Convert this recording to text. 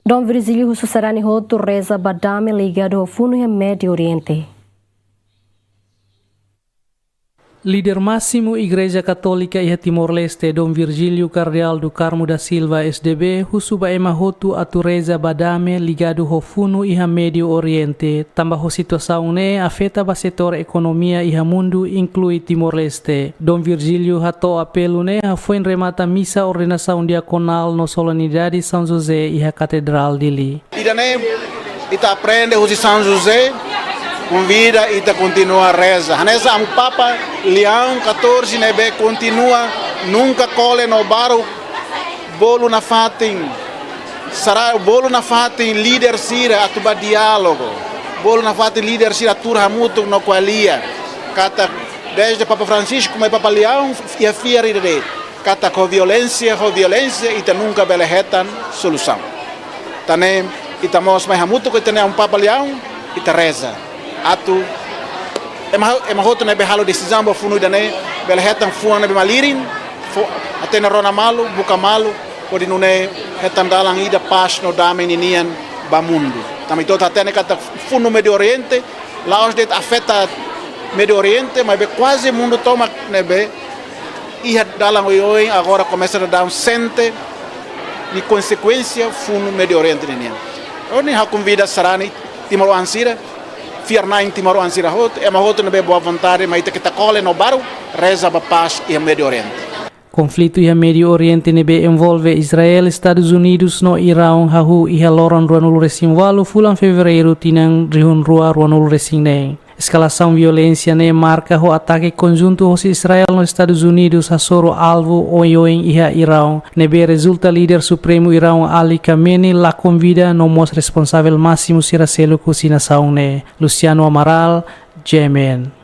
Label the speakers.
Speaker 1: Dom Virgílio Hususarani Roto reza badame ligado ao Fundo Médio Oriente.
Speaker 2: Líder máximo Igreja Católica e Timor-Leste, Dom Virgílio Cardeal do Carmo da Silva, SDB, husuba ema hotu atureza badame ligado ao Fundo e Médio Oriente. Tambah a situação ne afeta o setor economia e mundo, inclui Timor-Leste. Dom Virgílio hato apelo ne foi remata missa ordenação diaconal no Solenidade São José e a Catedral dele.
Speaker 3: Ita aprende o São José, convida e continua a reza. Nessa o Papa Leão XIV nebe continua nunca cole no baro bolo na fatin. Sará o bolo na fatin líder sira atuba diálogo. Bolo na fatin líder sira turha mutu no qualia. Kata desde Papa Francisco mas Papa Leão e a fieri de kata com violência ita nunca belehetan solução. Tane ita mos mais mutu que tem um Papa Leão ita reza. Atu emahoto nebe halo decisão ba funu dane belehetan fuan nebe malirin até na rona malu buka malu pode nune hetan dalang ida paz no dame ninian ba mundo também tot até ne kata funu Medio Oriente laos det afeta Medio Oriente mas be quase mundo toma nebe ia dalang oi agora começa a dar sente de consequência funu Medio Oriente ninian oni ha convida sarani Timor Ansira Fiarna em Timor Ansira hot é uma outra nebe boa vontade mas ita kita cole no baro reza ba paz e Medio Oriente.
Speaker 2: Conflito e Medio Oriente nebe envolve Israel, Estados Unidos no Irão, hahu e loran ruanul resim walu fulan fevereiro tinang rihun rua ruanul resim neng. Escalação violência ne marca o ataque conjunto aos Israel nos Estados Unidos a soro alvo oioing iha Irão. Nebe resulta líder supremo Irão Ali Khamenei la convida no mos responsável máximo siraselo kusinasaung ne. Luciano Amaral, Jemen.